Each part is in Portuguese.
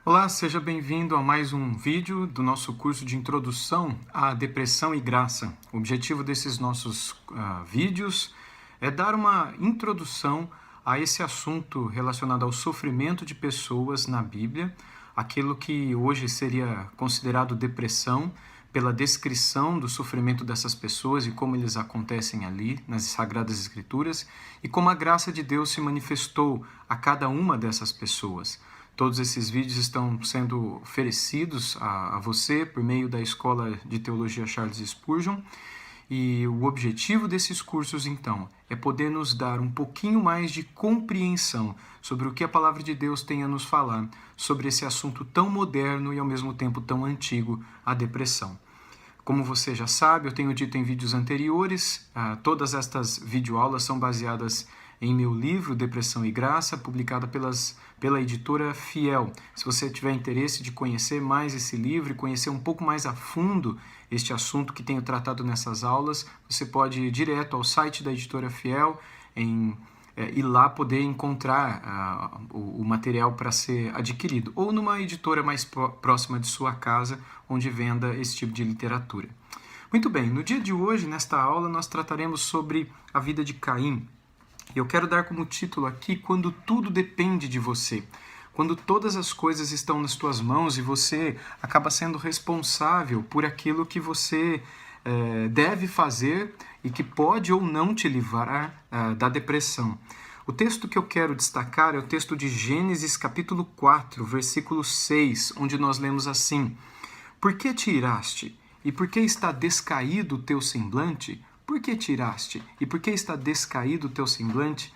Olá, seja bem-vindo a mais um vídeo do nosso curso de Introdução à Depressão e Graça. O objetivo desses nossos vídeos é dar uma introdução a esse assunto relacionado ao sofrimento de pessoas na Bíblia, aquilo que hoje seria considerado depressão, pela descrição do sofrimento dessas pessoas e como eles acontecem ali nas Sagradas Escrituras e como a graça de Deus se manifestou a cada uma dessas pessoas. Todos esses vídeos estão sendo oferecidos a você por meio da Escola de Teologia Charles Spurgeon. E o objetivo desses cursos, então, é poder nos dar um pouquinho mais de compreensão sobre o que a Palavra de Deus tem a nos falar sobre esse assunto tão moderno e ao mesmo tempo tão antigo, a depressão. Como você já sabe, eu tenho dito em vídeos anteriores, todas estas videoaulas são baseadas em meu livro Depressão e Graça, publicado pela editora Fiel. Se você tiver interesse de conhecer mais esse livro e conhecer um pouco mais a fundo este assunto que tenho tratado nessas aulas, você pode ir direto ao site da editora Fiel e lá poder encontrar o material para ser adquirido, ou numa editora mais próxima de sua casa, onde venda esse tipo de literatura. Muito bem, no dia de hoje, nesta aula, nós trataremos sobre a vida de Caim. Eu quero dar como título aqui, Quando Tudo Depende de Você. Quando todas as coisas estão nas tuas mãos e você acaba sendo responsável por aquilo que você deve fazer e que pode ou não te livrar da depressão. O texto que eu quero destacar é o texto de Gênesis capítulo 4, versículo 6, onde nós lemos assim: Por que te iraste? E por que está descaído o teu semblante? Por que te iraste? E por que está descaído o teu semblante?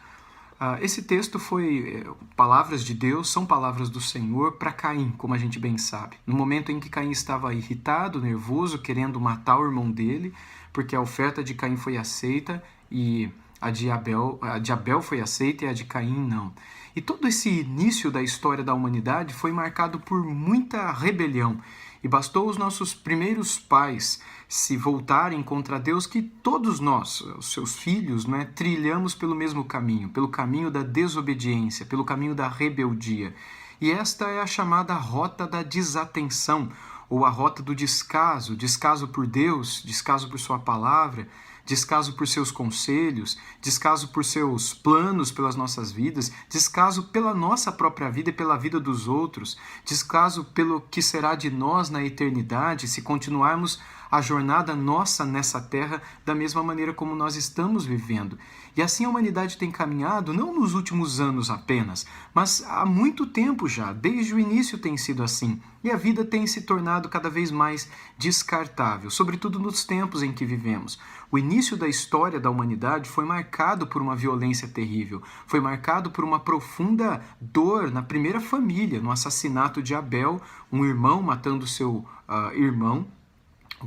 Esse texto foi palavras de Deus, são palavras do Senhor para Caim, como a gente bem sabe. No momento em que Caim estava irritado, nervoso, querendo matar o irmão dele, porque a oferta de Caim foi aceita e a de Abel foi aceita e a de Caim não. E todo esse início da história da humanidade foi marcado por muita rebelião. E bastou os nossos primeiros pais se voltarem contra Deus que todos nós, os seus filhos, trilhamos pelo mesmo caminho, pelo caminho da desobediência, pelo caminho da rebeldia. E esta é a chamada rota da desatenção, ou a rota do descaso, descaso por Deus, descaso por sua palavra, descaso por seus conselhos, descaso por seus planos pelas nossas vidas, descaso pela nossa própria vida e pela vida dos outros, descaso pelo que será de nós na eternidade se continuarmos a jornada nossa nessa terra da mesma maneira como nós estamos vivendo. E assim a humanidade tem caminhado, não nos últimos anos apenas, mas há muito tempo já, desde o início tem sido assim. E a vida tem se tornado cada vez mais descartável, sobretudo nos tempos em que vivemos. O início da história da humanidade foi marcado por uma violência terrível, foi marcado por uma profunda dor na primeira família, no assassinato de Abel, um irmão matando seu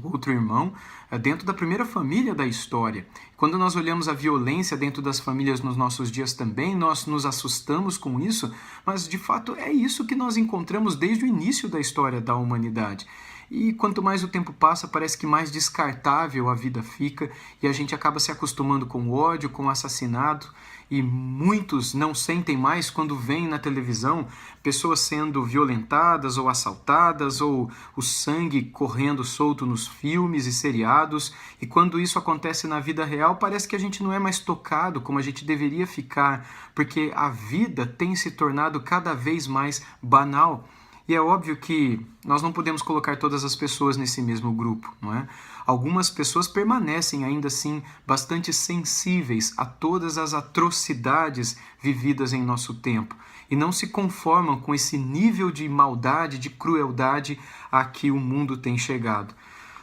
outro irmão, dentro da primeira família da história. Quando nós olhamos a violência dentro das famílias nos nossos dias também, nós nos assustamos com isso, mas de fato é isso que nós encontramos desde o início da história da humanidade. E quanto mais o tempo passa, parece que mais descartável a vida fica e a gente acaba se acostumando com o ódio, com o assassinato, e muitos não sentem mais quando veem na televisão pessoas sendo violentadas ou assaltadas ou o sangue correndo solto nos filmes e seriados. E quando isso acontece na vida real, parece que a gente não é mais tocado como a gente deveria ficar, porque a vida tem se tornado cada vez mais banal. E é óbvio que nós não podemos colocar todas as pessoas nesse mesmo grupo, não é? Algumas pessoas permanecem ainda assim bastante sensíveis a todas as atrocidades vividas em nosso tempo e não se conformam com esse nível de maldade, de crueldade a que o mundo tem chegado.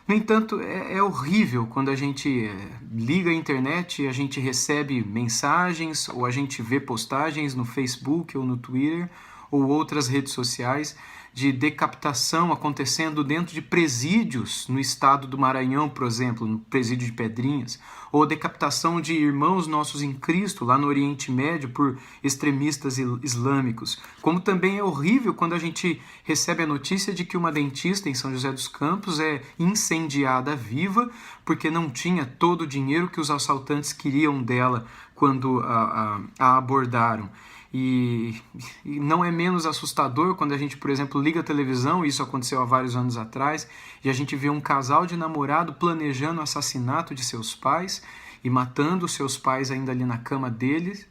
No entanto, é horrível quando a gente liga a internet e a gente recebe mensagens ou a gente vê postagens no Facebook ou no Twitter ou outras redes sociais de decapitação acontecendo dentro de presídios no estado do Maranhão, por exemplo, no presídio de Pedrinhas, ou decapitação de irmãos nossos em Cristo lá no Oriente Médio por extremistas islâmicos. Como também é horrível quando a gente recebe a notícia de que uma dentista em São José dos Campos é incendiada viva porque não tinha todo o dinheiro que os assaltantes queriam dela quando a abordaram. E não é menos assustador quando a gente, por exemplo, liga a televisão, isso aconteceu há vários anos atrás, e a gente vê um casal de namorado planejando o assassinato de seus pais e matando seus pais ainda ali na cama deles,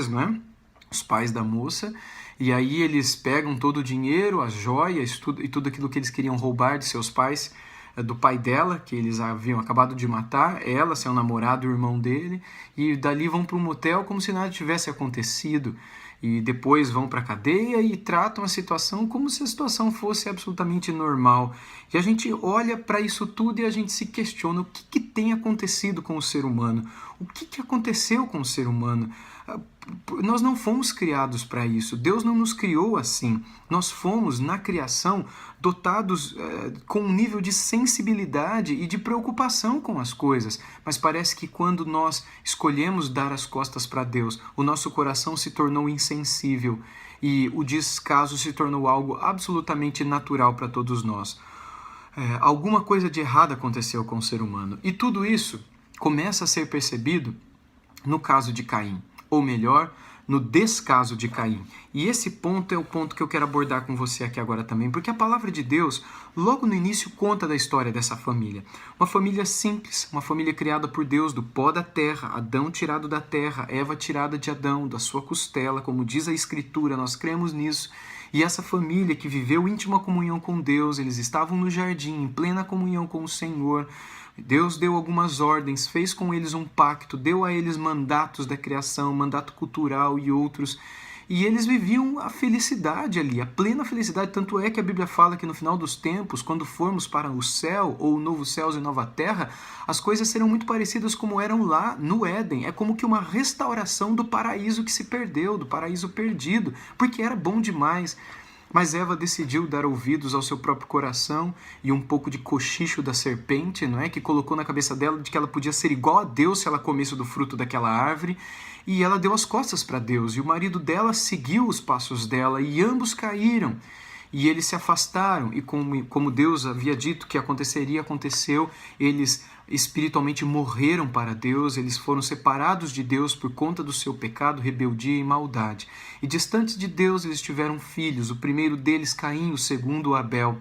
não é? Os pais da moça. E aí eles pegam todo o dinheiro, as joias e tudo aquilo que eles queriam roubar de seus pais, do pai dela, que eles haviam acabado de matar, ela, seu namorado e o irmão dele, e dali vão para um motel como se nada tivesse acontecido. E depois vão para a cadeia e tratam a situação como se a situação fosse absolutamente normal. E a gente olha para isso tudo e a gente se questiona o que tem acontecido com o ser humano. O que aconteceu com o ser humano? Nós não fomos criados para isso. Deus não nos criou assim. Nós fomos, na criação, dotados com um nível de sensibilidade e de preocupação com as coisas. Mas parece que quando nós escolhemos dar as costas para Deus, o nosso coração se tornou insensível e o descaso se tornou algo absolutamente natural para todos nós. Alguma coisa de errado aconteceu com o ser humano. E tudo isso começa a ser percebido no caso de Caim. Ou melhor, no descaso de Caim. E esse ponto é o ponto que eu quero abordar com você aqui agora também, porque a palavra de Deus, logo no início, conta da história dessa família. Uma família simples, uma família criada por Deus do pó da terra, Adão tirado da terra, Eva tirada de Adão, da sua costela, como diz a Escritura, nós cremos nisso. E essa família que viveu íntima comunhão com Deus, eles estavam no jardim, em plena comunhão com o Senhor. Deus deu algumas ordens, fez com eles um pacto, deu a eles mandatos da criação, mandato cultural e outros. E eles viviam a felicidade ali, a plena felicidade. Tanto é que a Bíblia fala que no final dos tempos, quando formos para o céu, ou o novo céus e nova terra, as coisas serão muito parecidas como eram lá no Éden. É como que uma restauração do paraíso que se perdeu, do paraíso perdido, porque era bom demais. Mas Eva decidiu dar ouvidos ao seu próprio coração e um pouco de cochicho da serpente, não é? Que colocou na cabeça dela de que ela podia ser igual a Deus se ela comesse do fruto daquela árvore. E ela deu as costas para Deus. E o marido dela seguiu os passos dela e ambos caíram. E eles se afastaram. E como Deus havia dito que aconteceria, aconteceu. Eles espiritualmente morreram para Deus, eles foram separados de Deus por conta do seu pecado, rebeldia e maldade. E distantes de Deus eles tiveram filhos, o primeiro deles Caim, o segundo Abel.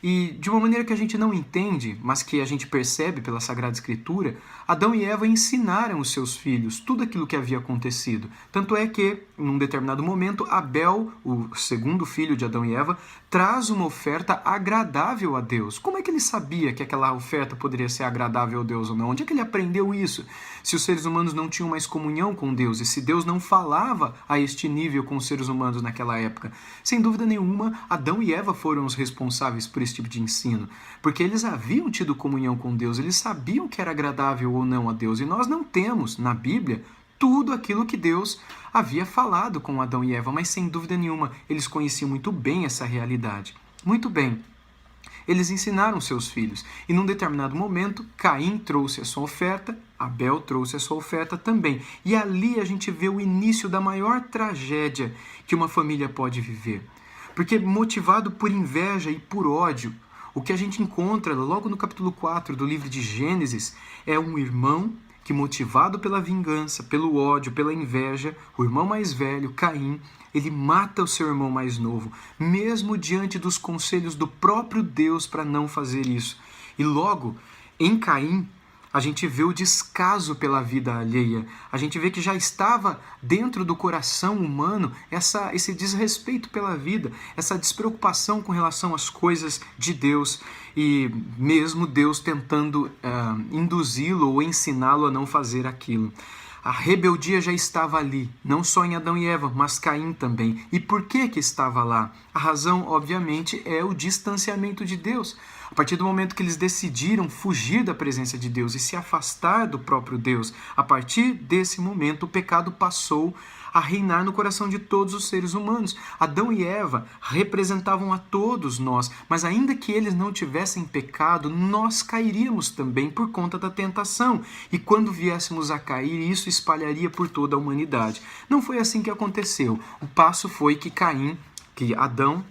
E de uma maneira que a gente não entende, mas que a gente percebe pela Sagrada Escritura, Adão e Eva ensinaram os seus filhos tudo aquilo que havia acontecido. Tanto é que, num determinado momento, Abel, o segundo filho de Adão e Eva, traz uma oferta agradável a Deus. Como é que ele sabia que aquela oferta poderia ser agradável a Deus ou não? Onde é que ele aprendeu isso? Se os seres humanos não tinham mais comunhão com Deus e se Deus não falava a este nível com os seres humanos naquela época? Sem dúvida nenhuma, Adão e Eva foram os responsáveis por esse tipo de ensino, porque eles haviam tido comunhão com Deus, eles sabiam que era agradável ou não a Deus, e nós não temos na Bíblia tudo aquilo que Deus havia falado com Adão e Eva, mas sem dúvida nenhuma eles conheciam muito bem essa realidade. Muito bem, eles ensinaram seus filhos, e num determinado momento Caim trouxe a sua oferta, Abel trouxe a sua oferta também, e ali a gente vê o início da maior tragédia que uma família pode viver. Porque motivado por inveja e por ódio, o que a gente encontra logo no capítulo 4 do livro de Gênesis é um irmão que, motivado pela vingança, pelo ódio, pela inveja, o irmão mais velho, Caim, ele mata o seu irmão mais novo, mesmo diante dos conselhos do próprio Deus para não fazer isso. E logo, em Caim, a gente vê o descaso pela vida alheia. A gente vê que já estava dentro do coração humano esse desrespeito pela vida, essa despreocupação com relação às coisas de Deus e mesmo Deus tentando induzi-lo ou ensiná-lo a não fazer aquilo. A rebeldia já estava ali, não só em Adão e Eva, mas Caim também. E por que estava lá? A razão, obviamente, é o distanciamento de Deus. A partir do momento que eles decidiram fugir da presença de Deus e se afastar do próprio Deus, a partir desse momento o pecado passou a reinar no coração de todos os seres humanos. Adão e Eva representavam a todos nós, mas ainda que eles não tivessem pecado, nós cairíamos também por conta da tentação. E quando viéssemos a cair, isso espalharia por toda a humanidade. Não foi assim que aconteceu. O passo foi que Adão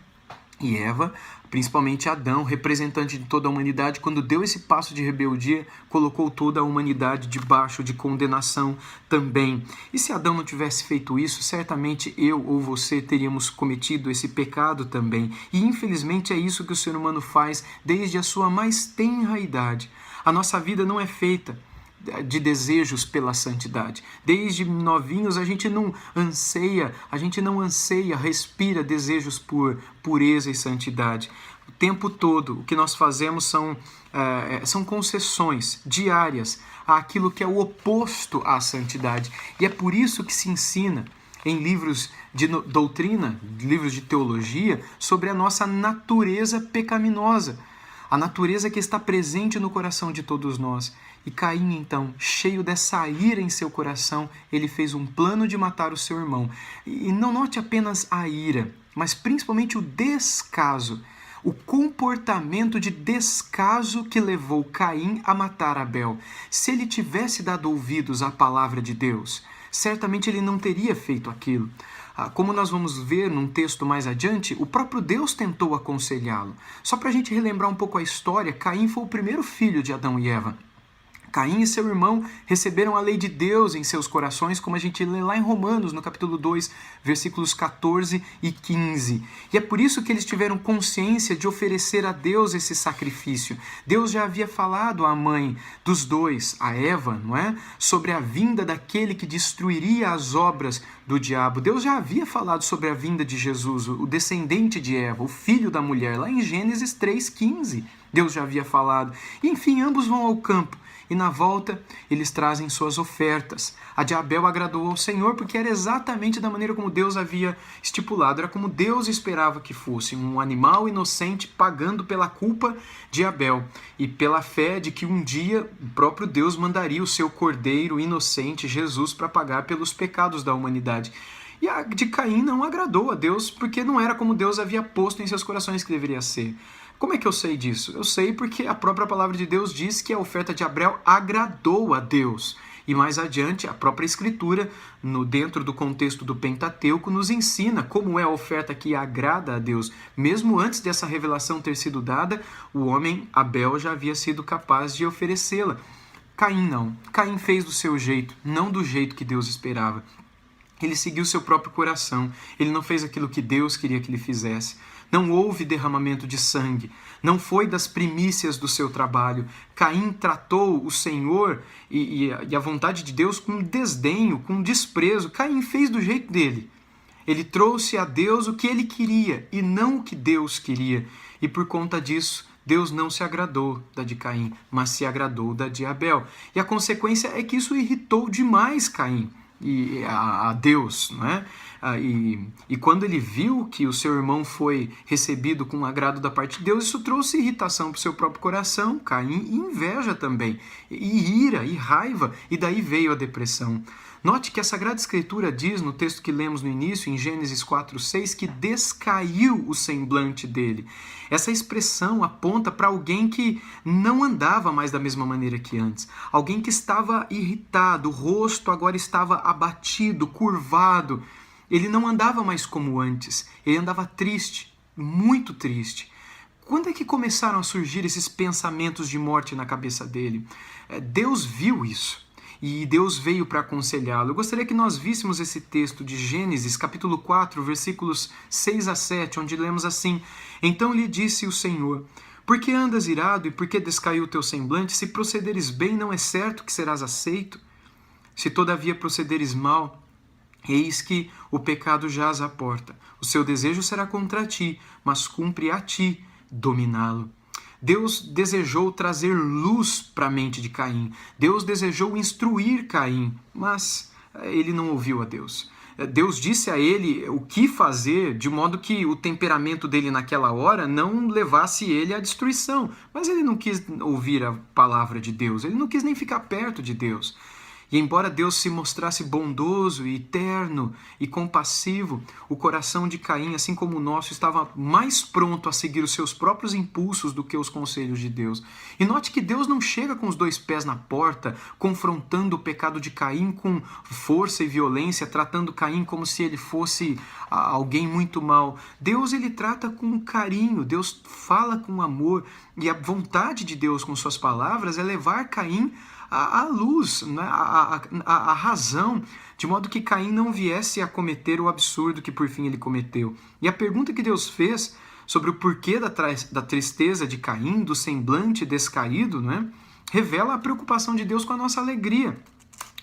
e Eva Principalmente Adão, representante de toda a humanidade, quando deu esse passo de rebeldia, colocou toda a humanidade debaixo de condenação também. E se Adão não tivesse feito isso, certamente eu ou você teríamos cometido esse pecado também. E infelizmente é isso que o ser humano faz desde a sua mais tenra idade. A nossa vida não é feita de desejos pela santidade. Desde novinhos a gente não anseia, respira desejos por pureza e santidade. O tempo todo o que nós fazemos são concessões diárias àquilo que é o oposto à santidade. E é por isso que se ensina em livros de doutrina, livros de teologia, sobre a nossa natureza pecaminosa. A natureza que está presente no coração de todos nós. E Caim, então, cheio dessa ira em seu coração, ele fez um plano de matar o seu irmão. E não note apenas a ira, mas principalmente o descaso, o comportamento de descaso que levou Caim a matar Abel. Se ele tivesse dado ouvidos à palavra de Deus, certamente ele não teria feito aquilo. Como nós vamos ver num texto mais adiante, o próprio Deus tentou aconselhá-lo. Só para a gente relembrar um pouco a história, Caim foi o primeiro filho de Adão e Eva. Caim e seu irmão receberam a lei de Deus em seus corações, como a gente lê lá em Romanos, no capítulo 2, versículos 14 e 15. E é por isso que eles tiveram consciência de oferecer a Deus esse sacrifício. Deus já havia falado à mãe dos dois, a Eva, não é? Sobre a vinda daquele que destruiria as obras do diabo. Deus já havia falado sobre a vinda de Jesus, o descendente de Eva, o filho da mulher, lá em Gênesis 3,15. Deus já havia falado. E, enfim, ambos vão ao campo. E na volta, eles trazem suas ofertas. A de Abel agradou ao Senhor porque era exatamente da maneira como Deus havia estipulado. Era como Deus esperava que fosse. Um animal inocente pagando pela culpa de Abel. E pela fé de que um dia o próprio Deus mandaria o seu cordeiro inocente, Jesus, para pagar pelos pecados da humanidade. E a de Caim não agradou a Deus porque não era como Deus havia posto em seus corações que deveria ser. Como é que eu sei disso? Eu sei porque a própria palavra de Deus diz que a oferta de Abel agradou a Deus. E mais adiante, a própria Escritura, dentro do contexto do Pentateuco, nos ensina como é a oferta que agrada a Deus. Mesmo antes dessa revelação ter sido dada, o homem Abel já havia sido capaz de oferecê-la. Caim não. Caim fez do seu jeito, não do jeito que Deus esperava. Ele seguiu seu próprio coração. Ele não fez aquilo que Deus queria que ele fizesse. Não houve derramamento de sangue. Não foi das primícias do seu trabalho. Caim tratou o Senhor e a vontade de Deus com desdenho, com desprezo. Caim fez do jeito dele. Ele trouxe a Deus o que ele queria e não o que Deus queria. E por conta disso, Deus não se agradou da de Caim, mas se agradou da de Abel. E a consequência é que isso irritou demais Caim e a Deus, não é? E quando ele viu que o seu irmão foi recebido com agrado da parte de Deus, isso trouxe irritação para o seu próprio coração, Caim, e inveja também, e ira, e raiva, e daí veio a depressão. Note que a Sagrada Escritura diz, no texto que lemos no início, em Gênesis 4:6, que descaiu o semblante dele. Essa expressão aponta para alguém que não andava mais da mesma maneira que antes. Alguém que estava irritado, o rosto agora estava abatido, curvado. Ele não andava mais como antes. Ele andava triste, muito triste. Quando é que começaram a surgir esses pensamentos de morte na cabeça dele? Deus viu isso. E Deus veio para aconselhá-lo. Eu gostaria que nós víssemos esse texto de Gênesis, capítulo 4, versículos 6 a 7, onde lemos assim: Então lhe disse o Senhor: Por que andas irado e por que descaiu o teu semblante? Se procederes bem, não é certo que serás aceito? Se todavia procederes mal, eis que o pecado jaz à porta. O seu desejo será contra ti, mas cumpre a ti dominá-lo. Deus desejou trazer luz para a mente de Caim. Deus desejou instruir Caim, mas ele não ouviu a Deus. Deus disse a ele o que fazer, de modo que o temperamento dele naquela hora não levasse ele à destruição. Mas ele não quis ouvir a palavra de Deus, ele não quis nem ficar perto de Deus. E embora Deus se mostrasse bondoso e terno e compassivo, o coração de Caim, assim como o nosso, estava mais pronto a seguir os seus próprios impulsos do que os conselhos de Deus. E note que Deus não chega com os dois pés na porta, confrontando o pecado de Caim com força e violência, tratando Caim como se ele fosse alguém muito mal. Deus, ele trata com carinho, Deus fala com amor, e a vontade de Deus com suas palavras é levar Caim à luz, né? A razão, de modo que Caim não viesse a cometer o absurdo que por fim ele cometeu. E a pergunta que Deus fez sobre o porquê da tristeza de Caim, do semblante descaído, né? Revela a preocupação de Deus com a nossa alegria.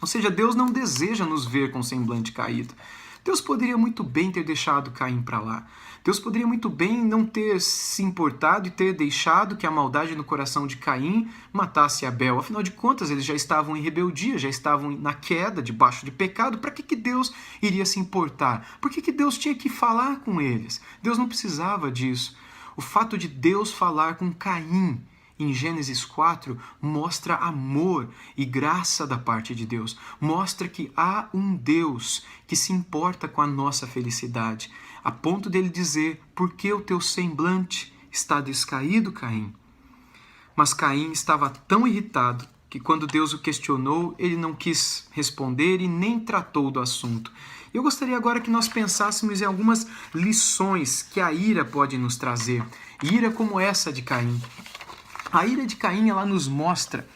Ou seja, Deus não deseja nos ver com semblante caído. Deus poderia muito bem ter deixado Caim para lá. Deus poderia muito bem não ter se importado e ter deixado que a maldade no coração de Caim matasse Abel. Afinal de contas, eles já estavam em rebeldia, já estavam na queda, debaixo de pecado. Para que Deus iria se importar? Por que Deus tinha que falar com eles? Deus não precisava disso. O fato de Deus falar com Caim em Gênesis 4, mostra amor e graça da parte de Deus. Mostra que há um Deus que se importa com a nossa felicidade, a ponto dele dizer: por que o teu semblante está descaído, Caim? Mas Caim estava tão irritado que quando Deus o questionou, ele não quis responder e nem tratou do assunto. Eu gostaria agora que nós pensássemos em algumas lições que a ira pode nos trazer. Ira como essa de Caim. A ira de Caim, ela nos mostra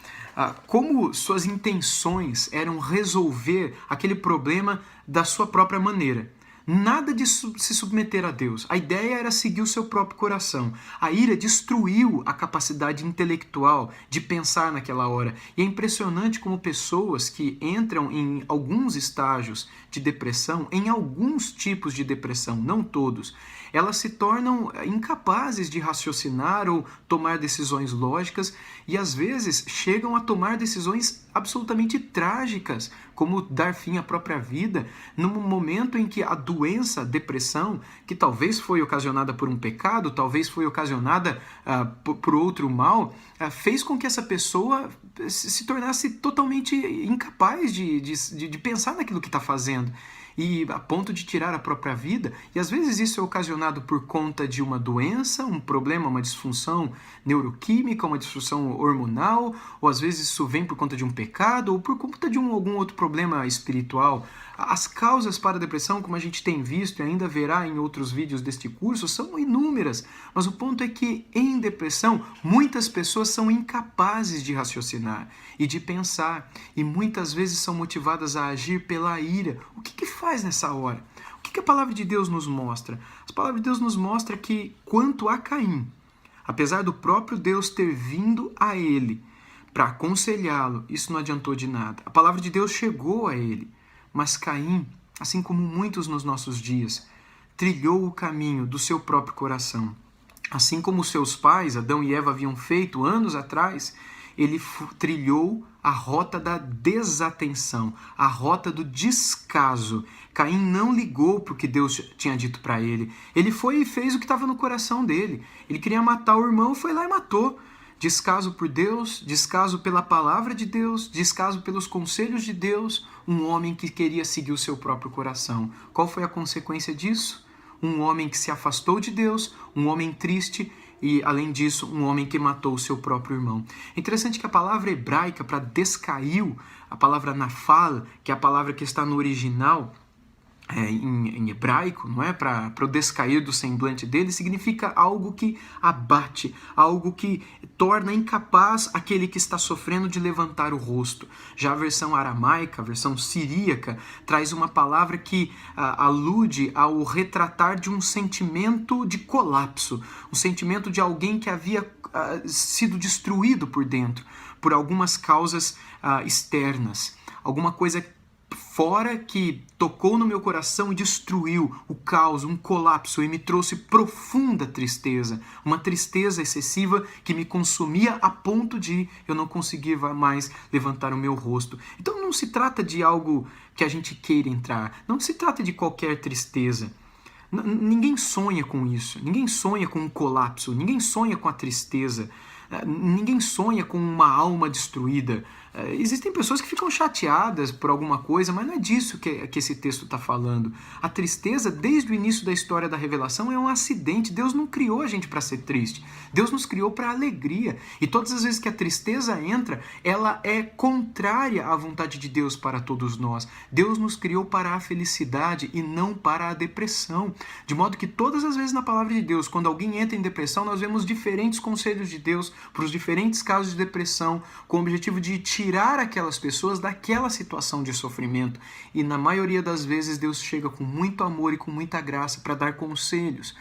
como suas intenções eram resolver aquele problema da sua própria maneira. Nada de se submeter a Deus. A ideia era seguir o seu próprio coração. A ira destruiu a capacidade intelectual de pensar naquela hora. E é impressionante como pessoas que entram em alguns estágios de depressão, em alguns tipos de depressão, não todos, elas se tornam incapazes de raciocinar ou tomar decisões lógicas e às vezes chegam a tomar decisões absolutamente trágicas, como dar fim à própria vida, num momento em que a doença, a depressão, que talvez foi ocasionada por um pecado, talvez foi ocasionada por outro mal, fez com que essa pessoa se tornasse totalmente incapaz de pensar naquilo que está fazendo. E a ponto de tirar a própria vida, e às vezes isso é ocasionado por conta de uma doença, um problema, uma disfunção neuroquímica, uma disfunção hormonal, ou às vezes isso vem por conta de um pecado, ou por conta de algum outro problema espiritual. As causas para a depressão, como a gente tem visto e ainda verá em outros vídeos deste curso, são inúmeras, mas o ponto é que em depressão muitas pessoas são incapazes de raciocinar e de pensar, e muitas vezes são motivadas a agir pela ira. O que faz nessa hora? O que a palavra de Deus nos mostra? A palavra de Deus nos mostra que, quanto a Caim, apesar do próprio Deus ter vindo a ele para aconselhá-lo, isso não adiantou de nada. A palavra de Deus chegou a ele, mas Caim, assim como muitos nos nossos dias, trilhou o caminho do seu próprio coração. Assim como seus pais, Adão e Eva, haviam feito anos atrás, ele trilhou a rota da desatenção, a rota do descaso. Caim não ligou para o que Deus tinha dito para ele. Ele foi e fez o que estava no coração dele. Ele queria matar o irmão, foi lá e matou. Descaso por Deus, descaso pela palavra de Deus, descaso pelos conselhos de Deus, um homem que queria seguir o seu próprio coração. Qual foi a consequência disso? Um homem que se afastou de Deus, um homem triste e, além disso, um homem que matou o seu próprio irmão. É interessante que a palavra hebraica para descaiu, a palavra nafal, que é a palavra que está no original, em hebraico, não é? Para o descair do semblante dele, significa algo que abate, algo que torna incapaz aquele que está sofrendo de levantar o rosto. Já a versão aramaica, a versão siríaca, traz uma palavra que alude ao retratar de um sentimento de colapso, um sentimento de alguém que havia sido destruído por dentro, por algumas causas externas, alguma coisa fora que tocou no meu coração e destruiu o caos, um colapso, e me trouxe profunda tristeza, uma tristeza excessiva que me consumia a ponto de eu não conseguir mais levantar o meu rosto. Então não se trata de algo que a gente queira entrar, não se trata de qualquer tristeza. Ninguém sonha com isso, ninguém sonha com um colapso, ninguém sonha com a tristeza, ninguém sonha com uma alma destruída. Existem pessoas que ficam chateadas por alguma coisa, mas não é disso que esse texto está falando. A tristeza, desde o início da história da revelação, é um acidente. Deus não criou a gente para ser triste. Deus nos criou para alegria. E todas as vezes que a tristeza entra, ela é contrária à vontade de Deus para todos nós. Deus nos criou para a felicidade e não para a depressão. De modo que todas as vezes na palavra de Deus, quando alguém entra em depressão, nós vemos diferentes conselhos de Deus para os diferentes casos de depressão, com o objetivo de tirar aquelas pessoas daquela situação de sofrimento. E na maioria das vezes Deus chega com muito amor e com muita graça para dar conselhos,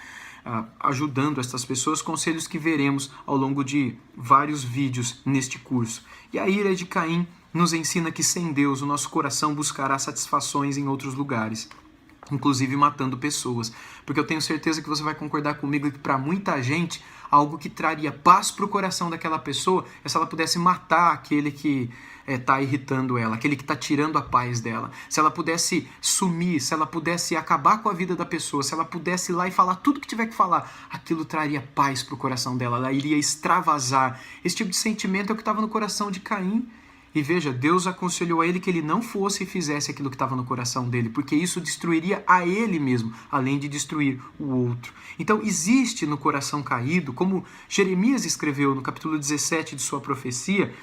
ajudando estas pessoas, conselhos que veremos ao longo de vários vídeos neste curso. E a ira de Caim nos ensina que sem Deus o nosso coração buscará satisfações em outros lugares, inclusive matando pessoas. Porque eu tenho certeza que você vai concordar comigo que para muita gente, algo que traria paz para o coração daquela pessoa é se ela pudesse matar aquele que está irritando ela, aquele que está tirando a paz dela. Se ela pudesse sumir, se ela pudesse acabar com a vida da pessoa, se ela pudesse ir lá e falar tudo que tiver que falar, aquilo traria paz para o coração dela, ela iria extravasar. Esse tipo de sentimento é o que estava no coração de Caim. E veja, Deus aconselhou a ele que ele não fosse e fizesse aquilo que estava no coração dele, porque isso destruiria a ele mesmo, além de destruir o outro. Então existe no coração caído, como Jeremias escreveu no capítulo 17 de sua profecia,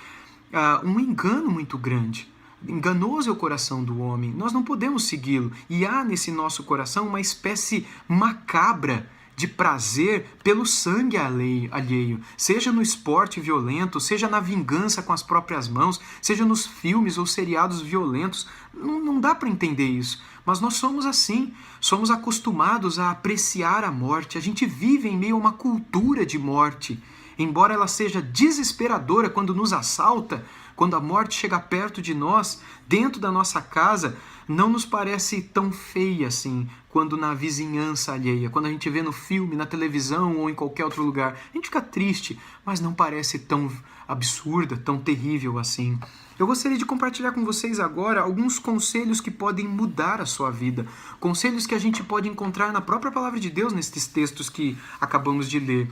um engano muito grande. Enganoso é o coração do homem, nós não podemos segui-lo. E há nesse nosso coração uma espécie macabra de prazer pelo sangue alheio, seja no esporte violento, seja na vingança com as próprias mãos, seja nos filmes ou seriados violentos. Não dá para entender isso, mas nós somos assim, somos acostumados a apreciar a morte, a gente vive em meio a uma cultura de morte, embora ela seja desesperadora quando nos assalta, quando a morte chega perto de nós, dentro da nossa casa, não nos parece tão feia assim, quando na vizinhança alheia, quando a gente vê no filme, na televisão ou em qualquer outro lugar. A gente fica triste, mas não parece tão absurda, tão terrível assim. Eu gostaria de compartilhar com vocês agora alguns conselhos que podem mudar a sua vida. Conselhos que a gente pode encontrar na própria palavra de Deus, nesses textos que acabamos de ler.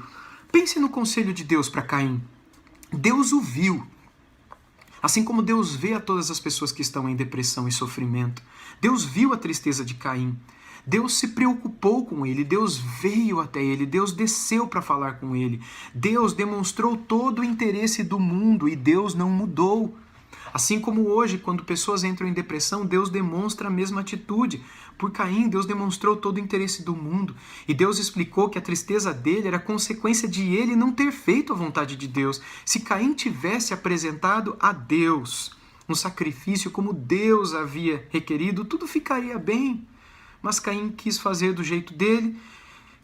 Pense no conselho de Deus para Caim. Deus o viu. Assim como Deus vê a todas as pessoas que estão em depressão e sofrimento. Deus viu a tristeza de Caim. Deus se preocupou com ele, Deus veio até ele, Deus desceu para falar com ele. Deus demonstrou todo o interesse do mundo e Deus não mudou. Assim como hoje, quando pessoas entram em depressão, Deus demonstra a mesma atitude. Por Caim, Deus demonstrou todo o interesse do mundo. E Deus explicou que a tristeza dele era consequência de ele não ter feito a vontade de Deus. Se Caim tivesse apresentado a Deus um sacrifício como Deus havia requerido, tudo ficaria bem. Mas Caim quis fazer do jeito dele,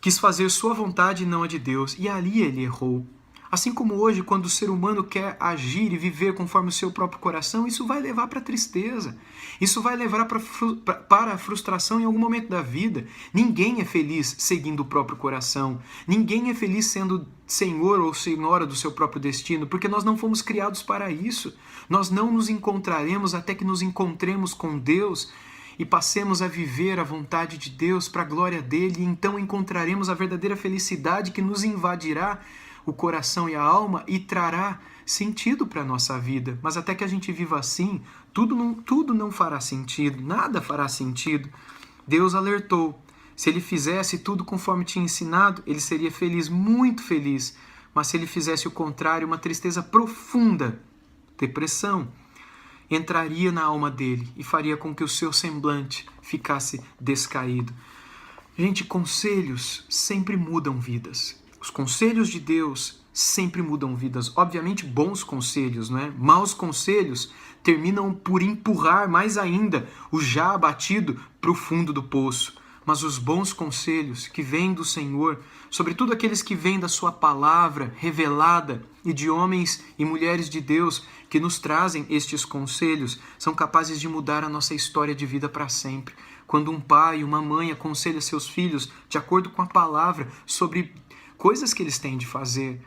quis fazer sua vontade e não a de Deus. E ali ele errou. Assim como hoje, quando o ser humano quer agir e viver conforme o seu próprio coração, isso vai levar para a tristeza. Isso vai levar para a frustração em algum momento da vida. Ninguém é feliz seguindo o próprio coração. Ninguém é feliz sendo senhor ou senhora do seu próprio destino, porque nós não fomos criados para isso. Nós não nos encontraremos até que nos encontremos com Deus e passemos a viver a vontade de Deus para a glória dele, e então encontraremos a verdadeira felicidade que nos invadirá o coração e a alma e trará sentido para a nossa vida. Mas até que a gente viva assim, tudo não fará sentido, nada fará sentido. Deus alertou, se ele fizesse tudo conforme tinha ensinado, ele seria feliz, muito feliz. Mas se ele fizesse o contrário, uma tristeza profunda, depressão, entraria na alma dele e faria com que o seu semblante ficasse descaído. Gente, conselhos sempre mudam vidas. Os conselhos de Deus sempre mudam vidas. Obviamente, bons conselhos, não é? Maus conselhos terminam por empurrar mais ainda o já abatido para o fundo do poço. Mas os bons conselhos que vêm do Senhor, sobretudo aqueles que vêm da sua palavra revelada e de homens e mulheres de Deus que nos trazem estes conselhos, são capazes de mudar a nossa história de vida para sempre. Quando um pai e uma mãe aconselham seus filhos de acordo com a palavra sobre coisas que eles têm de fazer.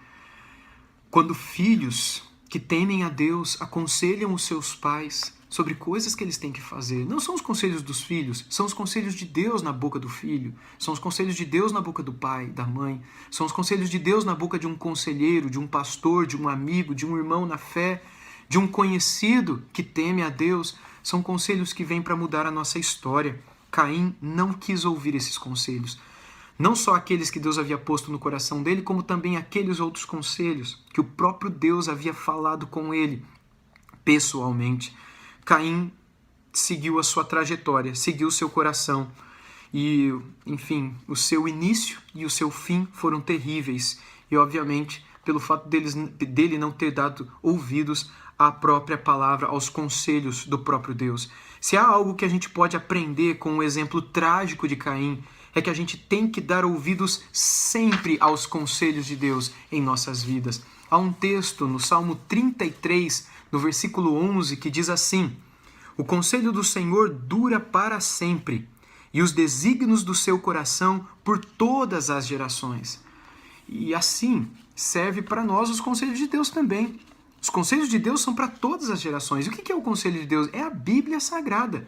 Quando filhos que temem a Deus aconselham os seus pais sobre coisas que eles têm que fazer. Não são os conselhos dos filhos, são os conselhos de Deus na boca do filho. São os conselhos de Deus na boca do pai, da mãe. São os conselhos de Deus na boca de um conselheiro, de um pastor, de um amigo, de um irmão na fé. de um conhecido que teme a Deus, são conselhos que vêm para mudar a nossa história. Caim não quis ouvir esses conselhos. Não só aqueles que Deus havia posto no coração dele, como também aqueles outros conselhos que o próprio Deus havia falado com ele pessoalmente. Caim seguiu a sua trajetória, seguiu o seu coração. E, enfim, o seu início e o seu fim foram terríveis. E, obviamente, pelo fato dele não ter dado ouvidos à própria palavra, aos conselhos do próprio Deus. Se há algo que a gente pode aprender com o exemplo trágico de Caim, é que a gente tem que dar ouvidos sempre aos conselhos de Deus em nossas vidas. Há um texto no Salmo 33, no versículo 11, que diz assim: o conselho do Senhor dura para sempre, e os desígnios do seu coração por todas as gerações. E assim serve para nós os conselhos de Deus também. Os conselhos de Deus são para todas as gerações. E o que é o conselho de Deus? É a Bíblia Sagrada.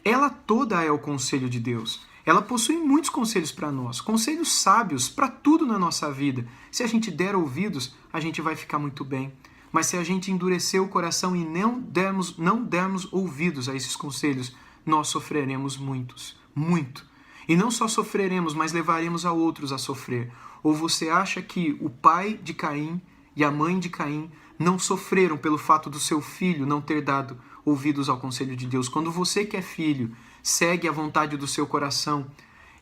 Ela toda é o conselho de Deus. Ela possui muitos conselhos para nós, conselhos sábios para tudo na nossa vida. Se a gente der ouvidos, a gente vai ficar muito bem. Mas se a gente endurecer o coração e não dermos ouvidos a esses conselhos, nós sofreremos muito. E não só sofreremos, mas levaremos a outros a sofrer. Ou você acha que o pai de Caim e a mãe de Caim não sofreram pelo fato do seu filho não ter dado ouvidos ao conselho de Deus? Quando você que é filho segue a vontade do seu coração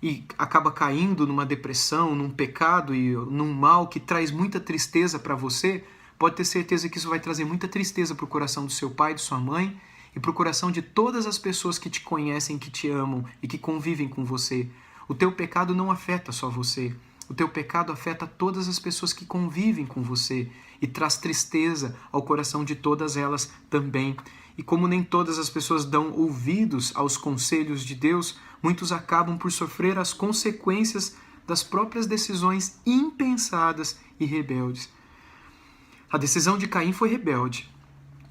e acaba caindo numa depressão, num pecado e num mal que traz muita tristeza para você, pode ter certeza que isso vai trazer muita tristeza para o coração do seu pai, de sua mãe e para o coração de todas as pessoas que te conhecem, que te amam e que convivem com você. O teu pecado não afeta só você. O teu pecado afeta todas as pessoas que convivem com você e traz tristeza ao coração de todas elas também. E como nem todas as pessoas dão ouvidos aos conselhos de Deus, muitos acabam por sofrer as consequências das próprias decisões impensadas e rebeldes. A decisão de Caim foi rebelde.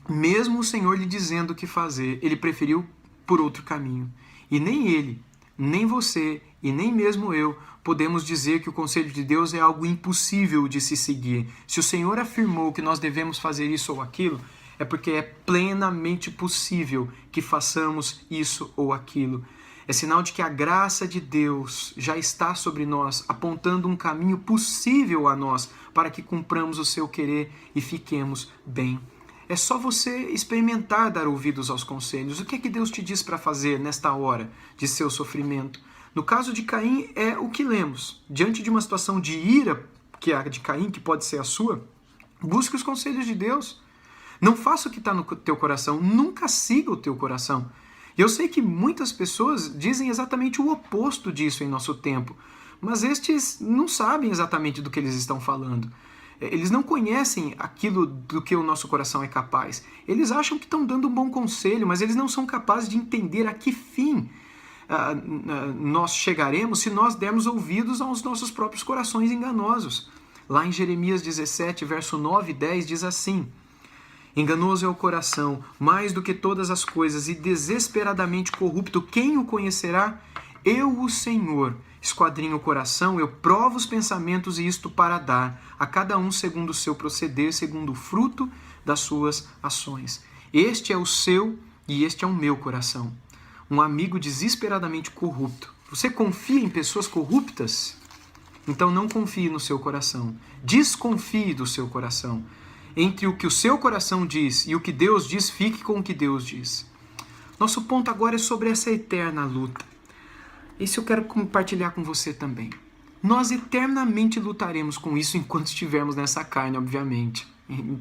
Mesmo o Senhor lhe dizendo o que fazer, ele preferiu por outro caminho. E nem ele, nem você e nem mesmo eu podemos dizer que o conselho de Deus é algo impossível de se seguir. Se o Senhor afirmou que nós devemos fazer isso ou aquilo, é porque é plenamente possível que façamos isso ou aquilo. É sinal de que a graça de Deus já está sobre nós, apontando um caminho possível a nós para que cumpramos o seu querer e fiquemos bem. É só você experimentar dar ouvidos aos conselhos. O que é que Deus te diz para fazer nesta hora de seu sofrimento? No caso de Caim, é o que lemos. Diante de uma situação de ira, que é a de Caim, que pode ser a sua, busque os conselhos de Deus. Não faça o que está no teu coração, nunca siga o teu coração. E eu sei que muitas pessoas dizem exatamente o oposto disso em nosso tempo, mas estes não sabem exatamente do que eles estão falando. Eles não conhecem aquilo do que o nosso coração é capaz. Eles acham que estão dando um bom conselho, mas eles não são capazes de entender a que fim nós chegaremos se nós dermos ouvidos aos nossos próprios corações enganosos. Lá em Jeremias 17, verso 9 e 10 diz assim: enganoso é o coração, mais do que todas as coisas, e desesperadamente corrupto, quem o conhecerá? Eu, o Senhor, esquadrinho o coração, eu provo os pensamentos, e isto para dar a cada um segundo o seu proceder, segundo o fruto das suas ações. Este é o seu e este é o meu coração. Um amigo desesperadamente corrupto. Você confia em pessoas corruptas? Então não confie no seu coração. Desconfie do seu coração. Entre o que o seu coração diz e o que Deus diz, fique com o que Deus diz. Nosso ponto agora é sobre essa eterna luta. Isso eu quero compartilhar com você também. Nós eternamente lutaremos com isso enquanto estivermos nessa carne, obviamente.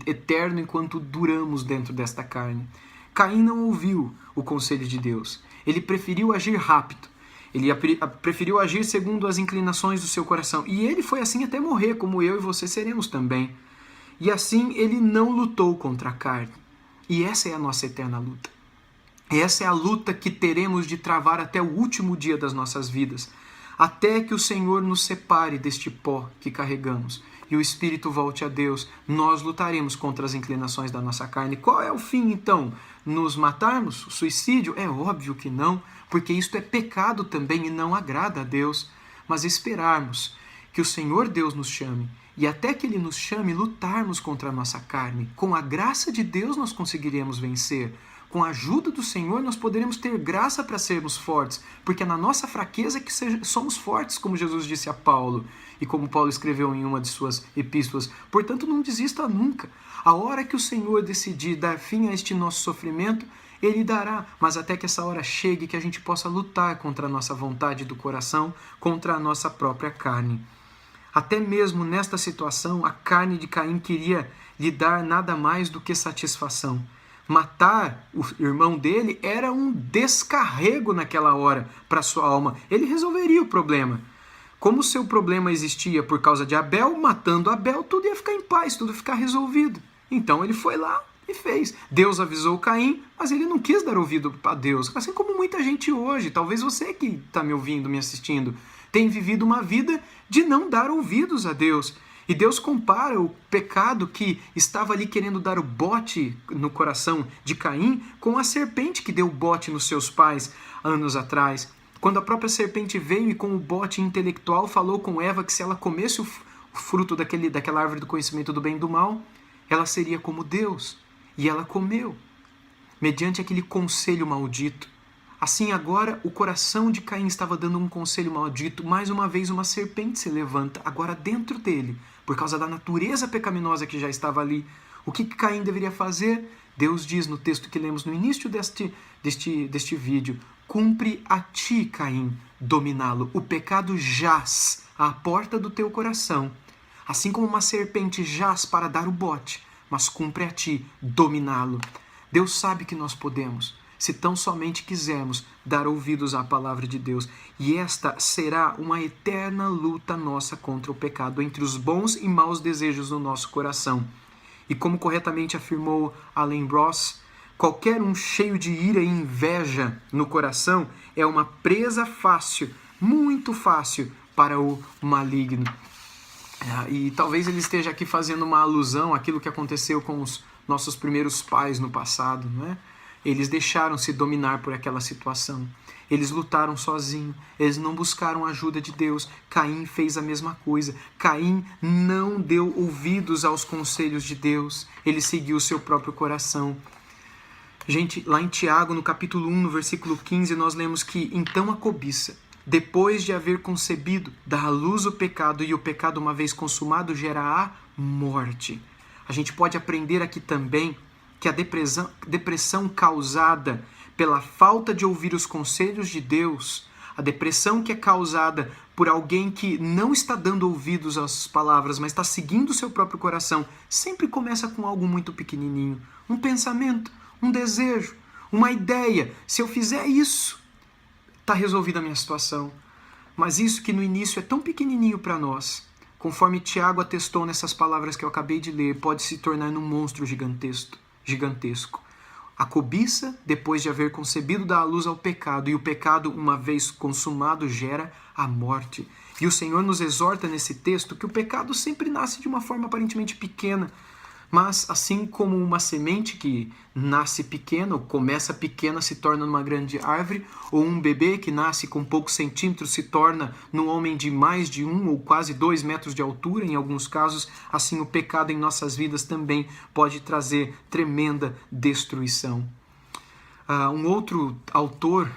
Eterno enquanto duramos dentro desta carne. Caim não ouviu o conselho de Deus. Ele preferiu agir rápido. Ele preferiu agir segundo as inclinações do seu coração. E ele foi assim até morrer, como eu e você seremos também. E assim ele não lutou contra a carne. E essa é a nossa eterna luta. Essa é a luta que teremos de travar até o último dia das nossas vidas. Até que o Senhor nos separe deste pó que carregamos e o Espírito volte a Deus, nós lutaremos contra as inclinações da nossa carne. Qual é o fim, então? Nos matarmos? O suicídio? É óbvio que não, porque isto é pecado também e não agrada a Deus. Mas esperarmos que o Senhor Deus nos chame. E até que Ele nos chame, lutarmos contra a nossa carne. Com a graça de Deus nós conseguiremos vencer. Com a ajuda do Senhor nós poderemos ter graça para sermos fortes. Porque é na nossa fraqueza que somos fortes, como Jesus disse a Paulo. E como Paulo escreveu em uma de suas epístolas. Portanto, não desista nunca. A hora que o Senhor decidir dar fim a este nosso sofrimento, Ele dará, mas até que essa hora chegue, que a gente possa lutar contra a nossa vontade do coração, contra a nossa própria carne. Até mesmo nesta situação, a carne de Caim queria lhe dar nada mais do que satisfação. Matar o irmão dele era um descarrego naquela hora para sua alma. Ele resolveria o problema. Como o seu problema existia por causa de Abel, matando Abel, tudo ia ficar em paz, tudo ia ficar resolvido. Então ele foi lá e fez. Deus avisou Caim, mas ele não quis dar ouvido a Deus. Assim como muita gente hoje, talvez você que está me ouvindo, me assistindo, tem vivido uma vida de não dar ouvidos a Deus. E Deus compara o pecado que estava ali querendo dar o bote no coração de Caim com a serpente que deu o bote nos seus pais anos atrás. Quando a própria serpente veio e com o bote intelectual falou com Eva que se ela comesse o fruto daquela árvore do conhecimento do bem e do mal, ela seria como Deus. E ela comeu, mediante aquele conselho maldito. Assim agora o coração de Caim estava dando um conselho maldito. Mais uma vez uma serpente se levanta, agora dentro dele, por causa da natureza pecaminosa que já estava ali. O que Caim deveria fazer? Deus diz no texto que lemos no início deste vídeo: cumpre a ti, Caim, dominá-lo. O pecado jaz à porta do teu coração. Assim como uma serpente jaz para dar o bote, mas cumpre a ti dominá-lo. Deus sabe que nós podemos, se tão somente quisermos dar ouvidos à palavra de Deus. E esta será uma eterna luta nossa contra o pecado, entre os bons e maus desejos do nosso coração. E como corretamente afirmou Alan Ross, qualquer um cheio de ira e inveja no coração é uma presa fácil, muito fácil, para o maligno. E talvez ele esteja aqui fazendo uma alusão àquilo que aconteceu com os nossos primeiros pais no passado, não é? Eles deixaram-se dominar por aquela situação. Eles lutaram sozinhos. Eles não buscaram a ajuda de Deus. Caim fez a mesma coisa. Caim não deu ouvidos aos conselhos de Deus. Ele seguiu o seu próprio coração. Gente, lá em Tiago, no capítulo 1, no versículo 15, nós lemos que então a cobiça, depois de haver concebido, dá à luz o pecado, e o pecado, uma vez consumado, gera a morte. A gente pode aprender aqui também que a depressão causada pela falta de ouvir os conselhos de Deus, a depressão que é causada por alguém que não está dando ouvidos às palavras, mas está seguindo o seu próprio coração, sempre começa com algo muito pequenininho. Um pensamento, um desejo, uma ideia. Se eu fizer isso, está resolvida a minha situação. Mas isso que no início é tão pequenininho para nós, conforme Tiago atestou nessas palavras que eu acabei de ler, pode se tornar num monstro gigantesco. A cobiça, depois de haver concebido, dá à luz ao pecado, e o pecado, uma vez consumado, gera a morte. E o Senhor nos exorta nesse texto que o pecado sempre nasce de uma forma aparentemente pequena, mas assim como uma semente que nasce pequena, ou começa pequena, se torna numa grande árvore, ou um bebê que nasce com poucos centímetros se torna num homem de mais de 1 ou quase 2 metros de altura, em alguns casos, assim o pecado em nossas vidas também pode trazer tremenda destruição. Um outro autor,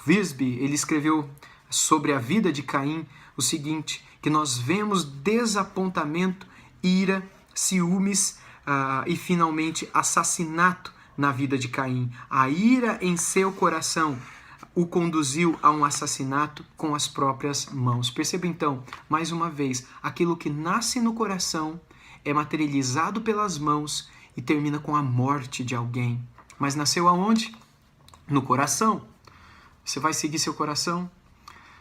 Wiersbe, ele escreveu sobre a vida de Caim o seguinte, que nós vemos desapontamento, ira, ciúmes e finalmente assassinato na vida de Caim. A ira em seu coração o conduziu a um assassinato com as próprias mãos. Perceba então, mais uma vez, aquilo que nasce no coração é materializado pelas mãos e termina com a morte de alguém. Mas nasceu aonde? No coração. Você vai seguir seu coração?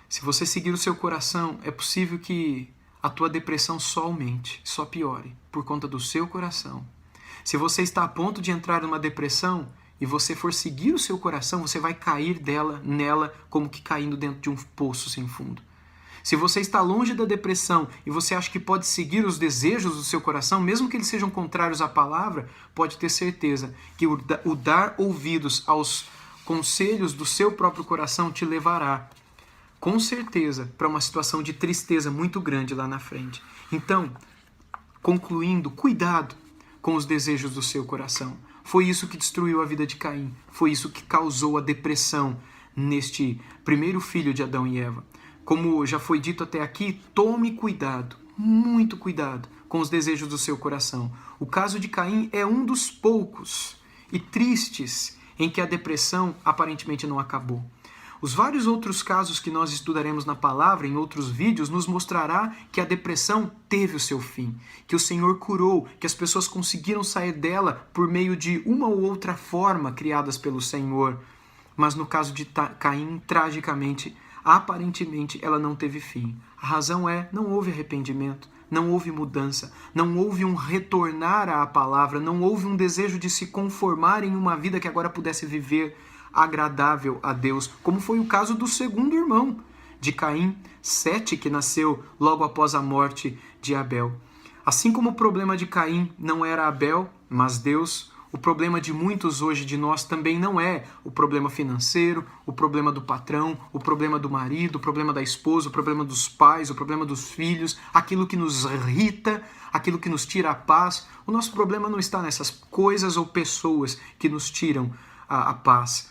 Se você seguir o seu coração, é possível que a tua depressão só aumente, só piore, por conta do seu coração. Se você está a ponto de entrar numa depressão e você for seguir o seu coração, você vai cair nela como que caindo dentro de um poço sem fundo. Se você está longe da depressão e você acha que pode seguir os desejos do seu coração, mesmo que eles sejam contrários à palavra, pode ter certeza que o dar ouvidos aos conselhos do seu próprio coração te levará com certeza, para uma situação de tristeza muito grande lá na frente. Então, concluindo, cuidado com os desejos do seu coração. Foi isso que destruiu a vida de Caim. Foi isso que causou a depressão neste primeiro filho de Adão e Eva. Como já foi dito até aqui, tome cuidado, muito cuidado com os desejos do seu coração. O caso de Caim é um dos poucos e tristes em que a depressão aparentemente não acabou. Os vários outros casos que nós estudaremos na palavra, em outros vídeos, nos mostrará que a depressão teve o seu fim, que o Senhor curou, que as pessoas conseguiram sair dela por meio de uma ou outra forma criadas pelo Senhor. Mas no caso de Caim, tragicamente, aparentemente, ela não teve fim. A razão é, não houve arrependimento, não houve mudança, não houve um retornar à palavra, não houve um desejo de se conformar em uma vida que agora pudesse viver agradável a Deus, como foi o caso do segundo irmão de Caim, Sete, que nasceu logo após a morte de Abel. Assim como o problema de Caim não era Abel, mas Deus, o problema de muitos hoje de nós também não é o problema financeiro, o problema do patrão, o problema do marido, o problema da esposa, o problema dos pais, o problema dos filhos, aquilo que nos irrita, aquilo que nos tira a paz. O nosso problema não está nessas coisas ou pessoas que nos tiram a paz.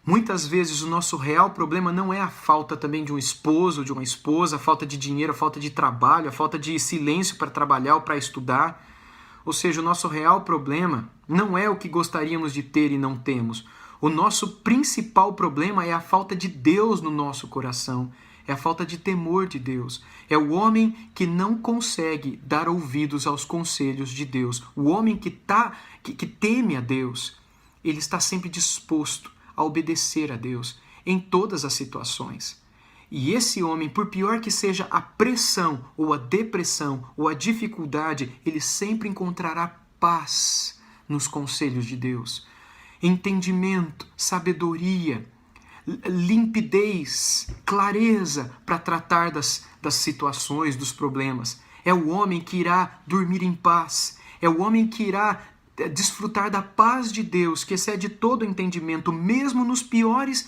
Muitas vezes o nosso real problema não é a falta também de um esposo, de uma esposa, a falta de dinheiro, a falta de trabalho, a falta de silêncio para trabalhar ou para estudar. Ou seja, o nosso real problema não é o que gostaríamos de ter e não temos. O nosso principal problema é a falta de Deus no nosso coração, é a falta de temor de Deus. É o homem que não consegue dar ouvidos aos conselhos de Deus. O homem que teme a Deus, ele está sempre disposto a obedecer a Deus em todas as situações. E esse homem, por pior que seja a pressão, ou a depressão, ou a dificuldade, ele sempre encontrará paz nos conselhos de Deus. Entendimento, sabedoria, limpidez, clareza para tratar das situações, dos problemas. É o homem que irá dormir em paz. É o homem que irá desfrutar da paz de Deus, que excede todo entendimento, mesmo nas piores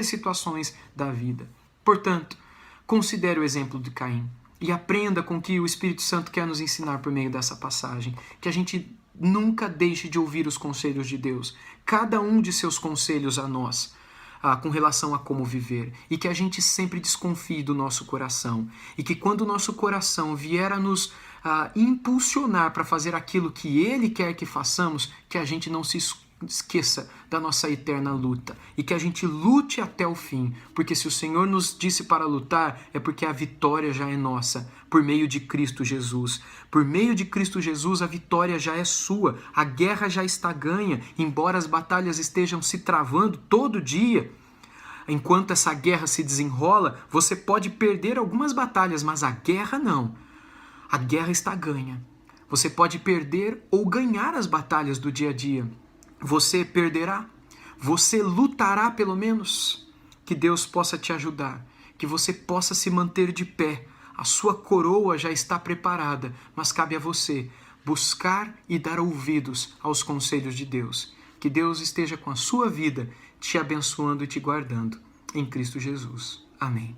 situações da vida. Portanto, considere o exemplo de Caim e aprenda com o que o Espírito Santo quer nos ensinar por meio dessa passagem, que a gente nunca deixe de ouvir os conselhos de Deus, cada um de seus conselhos a nós, com relação a como viver, e que a gente sempre desconfie do nosso coração, e que quando o nosso coração vier a nos impulsionar para fazer aquilo que Ele quer que façamos, que a gente não se esqueça da nossa eterna luta, e que a gente lute até o fim, porque se o Senhor nos disse para lutar, é porque a vitória já é nossa, por meio de Cristo Jesus. Por meio de Cristo Jesus, a vitória já é sua, a guerra já está ganha, embora as batalhas estejam se travando todo dia. Enquanto essa guerra se desenrola, você pode perder algumas batalhas, mas a guerra não. A guerra está ganha. Você pode perder ou ganhar as batalhas do dia a dia. Você perderá, você lutará pelo menos. Que Deus possa te ajudar, que você possa se manter de pé. A sua coroa já está preparada, mas cabe a você buscar e dar ouvidos aos conselhos de Deus. Que Deus esteja com a sua vida, te abençoando e te guardando. Em Cristo Jesus. Amém.